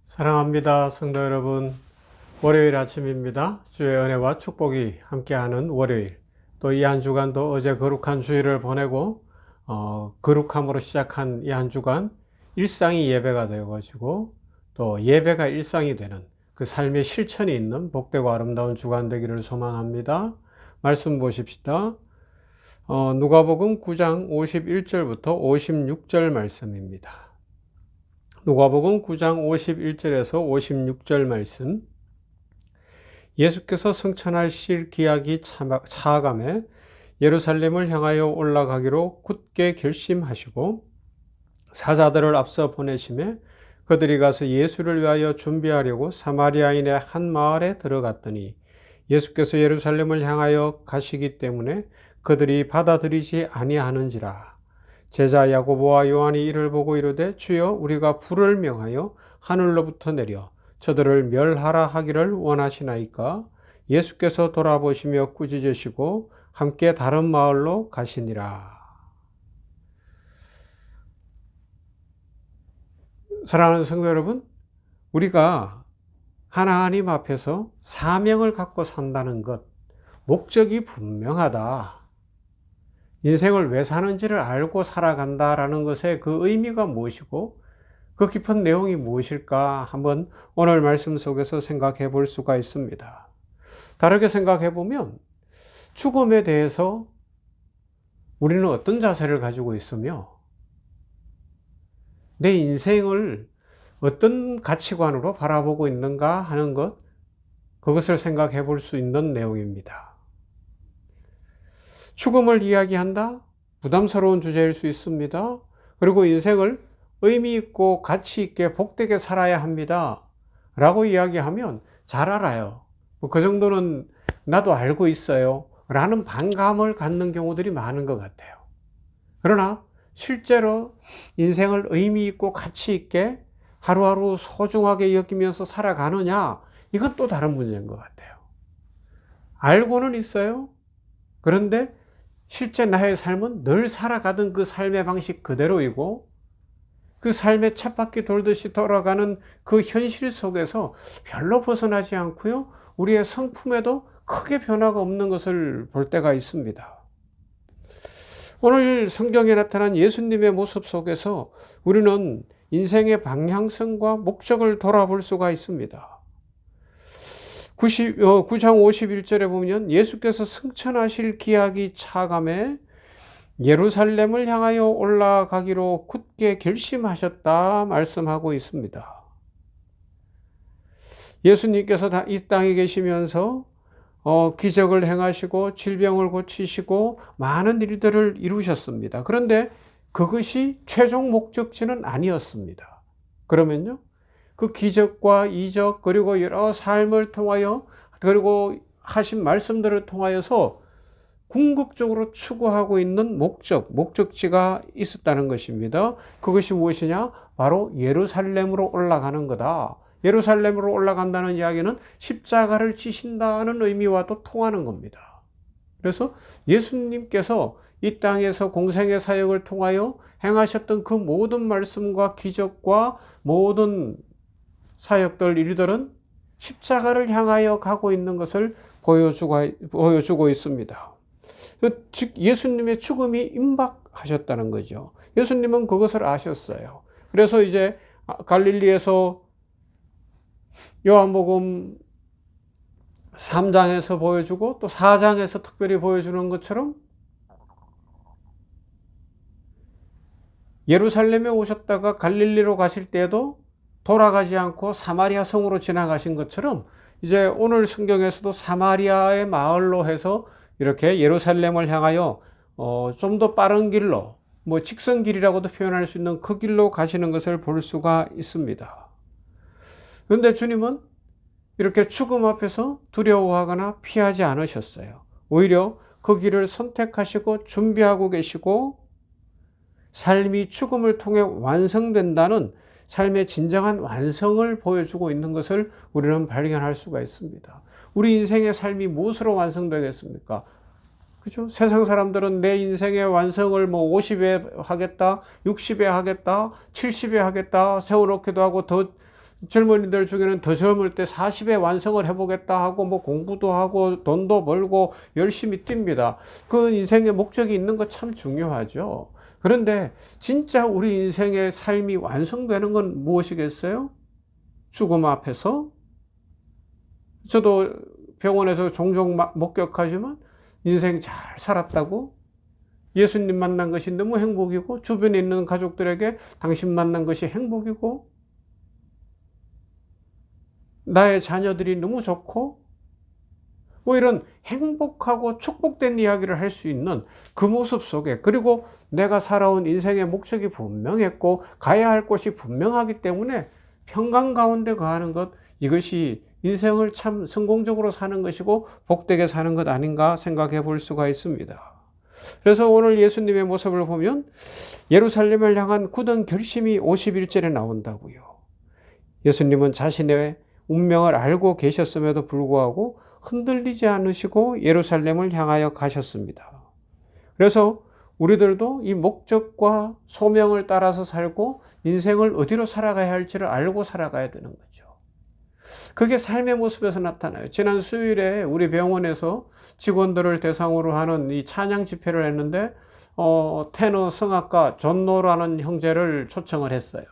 사랑합니다, 성도 여러분. 월요일 아침입니다. 주의 은혜와 축복이 함께하는 월요일. 또 이 한 주간도 어제 거룩한 주일을 보내고 거룩함으로 시작한 이 한 주간 일상이 예배가 되어가지고 또 예배가 일상이 되는 그 삶의 실천이 있는 복되고 아름다운 주간 되기를 소망합니다. 말씀 보십시다. 누가복음 9장 51절부터 56절 말씀입니다. 누가복음 9장 51절에서 56절 말씀. 예수께서 성천하실 기약이 차감해 예루살렘을 향하여 올라가기로 굳게 결심하시고 사자들을 앞서 보내심에 그들이 가서 예수를 위하여 준비하려고 사마리아인의 한 마을에 들어갔더니 예수께서 예루살렘을 향하여 가시기 때문에 그들이 받아들이지 아니하는지라. 제자 야고보와 요한이 이를 보고 이르되 주여 우리가 불을 명하여 하늘로부터 내려 저들을 멸하라 하기를 원하시나이까? 예수께서 돌아보시며 꾸짖으시고 함께 다른 마을로 가시니라. 사랑하는 성도 여러분, 우리가 하나님 앞에서 사명을 갖고 산다는 것, 목적이 분명하다. 인생을 왜 사는지를 알고 살아간다라는 것의 그 의미가 무엇이고 그 깊은 내용이 무엇일까 한번 오늘 말씀 속에서 생각해 볼 수가 있습니다. 다르게 생각해 보면 죽음에 대해서 우리는 어떤 자세를 가지고 있으며 내 인생을 어떤 가치관으로 바라보고 있는가 하는 것, 그것을 생각해 볼 수 있는 내용입니다. 죽음을 이야기한다? 부담스러운 주제일 수 있습니다. 그리고 인생을 의미 있고 가치 있게 복되게 살아야 합니다. 라고 이야기하면 잘 알아요. 그 정도는 나도 알고 있어요. 라는 반감을 갖는 경우들이 많은 것 같아요. 그러나 실제로 인생을 의미 있고 가치 있게 하루하루 소중하게 여기면서 살아가느냐? 이건 또 다른 문제인 것 같아요. 알고는 있어요. 그런데 실제 나의 삶은 늘 살아가던 그 삶의 방식 그대로이고 그 삶의 쳇바퀴 돌듯이 돌아가는 그 현실 속에서 별로 벗어나지 않고요. 우리의 성품에도 크게 변화가 없는 것을 볼 때가 있습니다. 오늘 성경에 나타난 예수님의 모습 속에서 우리는 인생의 방향성과 목적을 돌아볼 수가 있습니다. 9장 51절에 보면 예수께서 승천하실 기약이 차감해 예루살렘을 향하여 올라가기로 굳게 결심하셨다 말씀하고 있습니다. 예수님께서 이 땅에 계시면서 기적을 행하시고 질병을 고치시고 많은 일들을 이루셨습니다. 그런데 그것이 최종 목적지는 아니었습니다. 그러면요, 그 기적과 이적 그리고 여러 삶을 통하여 그리고 하신 말씀들을 통하여서 궁극적으로 추구하고 있는 목적지가 있었다는 것입니다. 그것이 무엇이냐? 바로 예루살렘으로 올라가는 거다. 예루살렘으로 올라간다는 이야기는 십자가를 지신다는 의미와도 통하는 겁니다. 그래서 예수님께서 이 땅에서 공생의 사역을 통하여 행하셨던 그 모든 말씀과 기적과 모든 사역들, 일들은 십자가를 향하여 가고 있는 것을 보여주고 있습니다. 즉 예수님의 죽음이 임박하셨다는 거죠. 예수님은 그것을 아셨어요. 그래서 이제 갈릴리에서 요한복음 3장에서 보여주고 또 4장에서 특별히 보여주는 것처럼 예루살렘에 오셨다가 갈릴리로 가실 때에도 돌아가지 않고 사마리아 성으로 지나가신 것처럼 이제 오늘 성경에서도 사마리아의 마을로 해서 이렇게 예루살렘을 향하여 좀 더 빠른 길로, 직선길이라고도 표현할 수 있는 그 길로 가시는 것을 볼 수가 있습니다. 그런데 주님은 이렇게 죽음 앞에서 두려워하거나 피하지 않으셨어요. 오히려 그 길을 선택하시고 준비하고 계시고 삶이 죽음을 통해 완성된다는 삶의 진정한 완성을 보여주고 있는 것을 우리는 발견할 수가 있습니다. 우리 인생의 삶이 무엇으로 완성되겠습니까? 그죠? 세상 사람들은 내 인생의 완성을 50에 하겠다, 60에 하겠다, 70에 하겠다 세워놓기도 하고 더 젊은이들 중에는 더 젊을 때 40에 완성을 해보겠다 하고 뭐 공부도 하고 돈도 벌고 열심히 뜁니다. 그 인생의 목적이 있는 거 참 중요하죠. 그런데 진짜 우리 인생의 삶이 완성되는 건 무엇이겠어요? 죽음 앞에서. 저도 병원에서 종종 목격하지만 인생 잘 살았다고, 예수님 만난 것이 너무 행복이고, 주변에 있는 가족들에게 당신 만난 것이 행복이고, 나의 자녀들이 너무 좋고, 뭐 이런 행복하고 축복된 이야기를 할 수 있는 그 모습 속에, 그리고 내가 살아온 인생의 목적이 분명했고 가야 할 곳이 분명하기 때문에 평강 가운데 거하는 것, 이것이 인생을 참 성공적으로 사는 것이고 복되게 사는 것 아닌가 생각해 볼 수가 있습니다. 그래서 오늘 예수님의 모습을 보면 예루살렘을 향한 굳은 결심이 51절에 나온다고요. 예수님은 자신의 운명을 알고 계셨음에도 불구하고 흔들리지 않으시고 예루살렘을 향하여 가셨습니다. 그래서 우리들도 이 목적과 소명을 따라서 살고 인생을 어디로 살아가야 할지를 알고 살아가야 되는 거죠. 그게 삶의 모습에서 나타나요. 지난 수요일에 우리 병원에서 직원들을 대상으로 하는 이 찬양 집회를 했는데 테너 성악가 존노라는 형제를 초청을 했어요.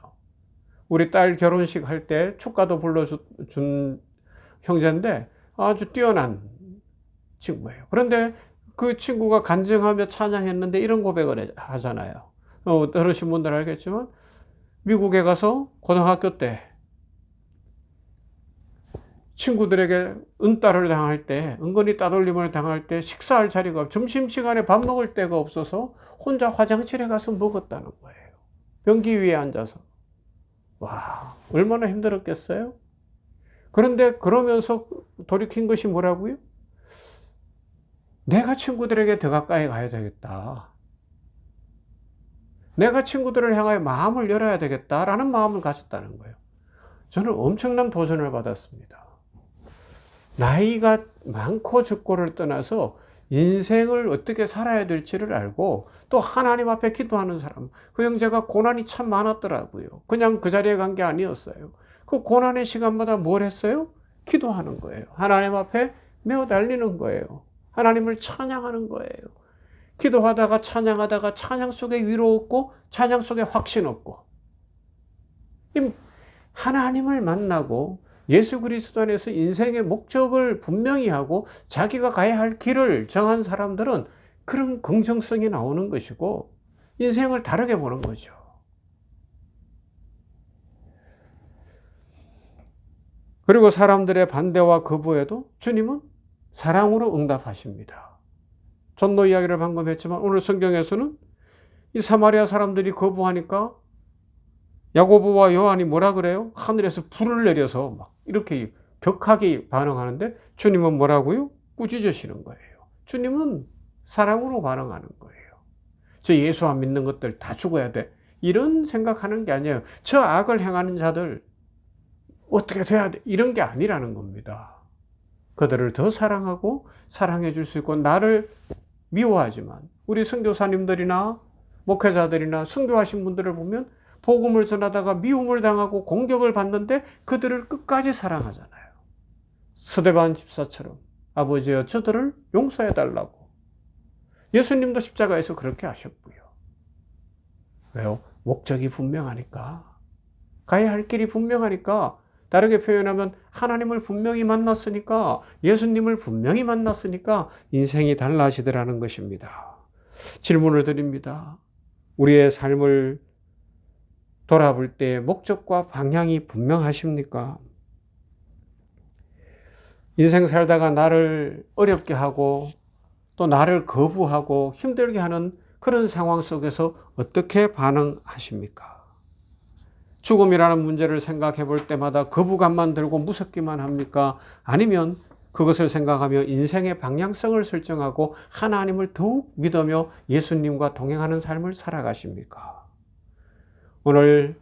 우리 딸 결혼식 할 때 축가도 불러준 형제인데 아주 뛰어난 친구예요. 그런데 그 친구가 간증하며 찬양했는데 이런 고백을 하잖아요. 들으신 분들 알겠지만 미국에 가서 고등학교 때 친구들에게 은따를 당할 때, 은근히 따돌림을 당할 때 식사할 자리가, 점심시간에 밥 먹을 데가 없어서 혼자 화장실에 가서 먹었다는 거예요. 변기 위에 앉아서. 와, 얼마나 힘들었겠어요? 그런데 그러면서 돌이킨 것이 뭐라고요? 내가 친구들에게 더 가까이 가야 되겠다. 내가 친구들을 향하여 마음을 열어야 되겠다라는 마음을 가졌다는 거예요. 저는 엄청난 도전을 받았습니다. 나이가 많고 적고를 떠나서 인생을 어떻게 살아야 될지를 알고 또 하나님 앞에 기도하는 사람, 그 형제가 고난이 참 많았더라고요. 그냥 그 자리에 간 게 아니었어요. 그 고난의 시간마다 뭘 했어요? 기도하는 거예요. 하나님 앞에 메어 달리는 거예요. 하나님을 찬양하는 거예요. 기도하다가 찬양하다가 찬양 속에 위로 얻고 찬양 속에 확신 얻고, 하나님을 만나고 예수 그리스도 안에서 인생의 목적을 분명히 하고 자기가 가야 할 길을 정한 사람들은 그런 긍정성이 나오는 것이고 인생을 다르게 보는 거죠. 그리고 사람들의 반대와 거부에도 주님은 사랑으로 응답하십니다. 전도 이야기를 방금 했지만 오늘 성경에서는 이 사마리아 사람들이 거부하니까 야고보와 요한이 뭐라 그래요? 하늘에서 불을 내려서 막 이렇게 격하게 반응하는데 주님은 뭐라고요? 꾸짖으시는 거예요. 주님은 사랑으로 반응하는 거예요. 저 예수 안 믿는 것들 다 죽어야 돼. 이런 생각하는 게 아니에요. 저 악을 행하는 자들 어떻게 돼야 돼? 이런 게 아니라는 겁니다. 그들을 더 사랑하고 사랑해 줄 수 있고, 나를 미워하지만 우리 선교사님들이나 목회자들이나 순교하신 분들을 보면 복음을 전하다가 미움을 당하고 공격을 받는데 그들을 끝까지 사랑하잖아요. 스데반 집사처럼 아버지여 저들을 용서해 달라고. 예수님도 십자가에서 그렇게 하셨고요. 왜요? 목적이 분명하니까. 가야 할 길이 분명하니까. 다르게 표현하면 하나님을 분명히 만났으니까, 예수님을 분명히 만났으니까 인생이 달라지더라는 것입니다. 질문을 드립니다. 우리의 삶을 돌아볼 때 목적과 방향이 분명하십니까? 인생 살다가 나를 어렵게 하고 또 나를 거부하고 힘들게 하는 그런 상황 속에서 어떻게 반응하십니까? 죽음이라는 문제를 생각해 볼 때마다 거부감만 들고 무섭기만 합니까? 아니면 그것을 생각하며 인생의 방향성을 설정하고 하나님을 더욱 믿으며 예수님과 동행하는 삶을 살아가십니까? 오늘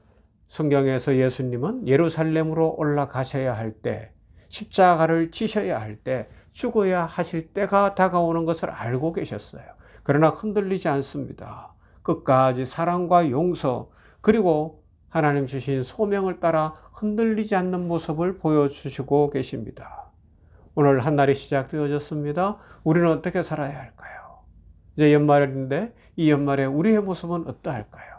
성경에서 예수님은 예루살렘으로 올라가셔야 할 때, 십자가를 지셔야 할 때, 죽어야 하실 때가 다가오는 것을 알고 계셨어요. 그러나 흔들리지 않습니다. 끝까지 사랑과 용서, 그리고 하나님 주신 소명을 따라 흔들리지 않는 모습을 보여주시고 계십니다. 오늘 한 날이 시작되어졌습니다. 우리는 어떻게 살아야 할까요? 이제 연말인데 이 연말에 우리의 모습은 어떠할까요?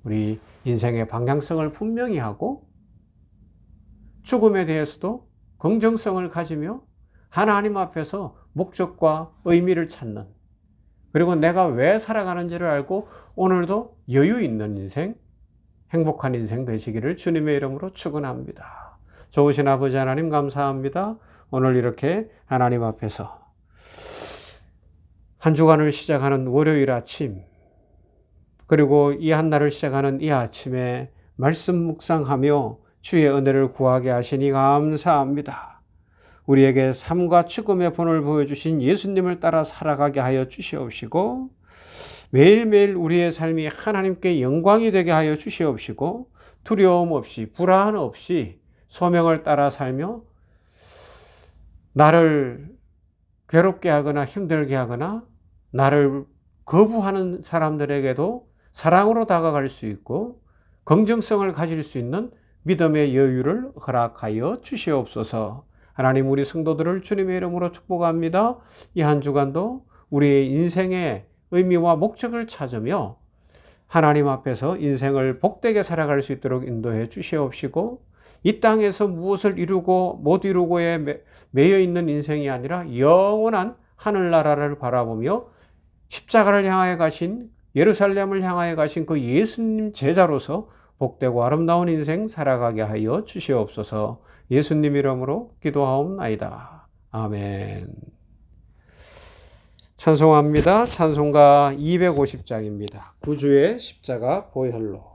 우리 인생의 방향성을 분명히 하고 죽음에 대해서도 긍정성을 가지며 하나님 앞에서 목적과 의미를 찾는, 그리고 내가 왜 살아가는지를 알고 오늘도 여유 있는 인생, 행복한 인생 되시기를 주님의 이름으로 축원합니다. 좋으신 아버지 하나님 감사합니다. 오늘 이렇게 하나님 앞에서 한 주간을 시작하는 월요일 아침, 그리고 이 한 날을 시작하는 이 아침에 말씀 묵상하며 주의 은혜를 구하게 하시니 감사합니다. 우리에게 삶과 죽음의 본을 보여주신 예수님을 따라 살아가게 하여 주시옵시고, 매일매일 우리의 삶이 하나님께 영광이 되게 하여 주시옵시고, 두려움 없이 불안 없이 소명을 따라 살며 나를 괴롭게 하거나 힘들게 하거나 나를 거부하는 사람들에게도 사랑으로 다가갈 수 있고 긍정성을 가질 수 있는 믿음의 여유를 허락하여 주시옵소서. 하나님, 우리 성도들을 주님의 이름으로 축복합니다. 이 한 주간도 우리의 인생의 의미와 목적을 찾으며 하나님 앞에서 인생을 복되게 살아갈 수 있도록 인도해 주시옵시고, 이 땅에서 무엇을 이루고 못 이루고에 매여 있는 인생이 아니라 영원한 하늘나라를 바라보며 십자가를 향하여 가신, 예루살렘을 향하여 가신 그 예수님 제자로서 복되고 아름다운 인생 살아가게 하여 주시옵소서. 예수님 이름으로 기도하옵나이다. 아멘. 찬송합니다. 찬송가 250장입니다. 구주의 십자가 보혈로.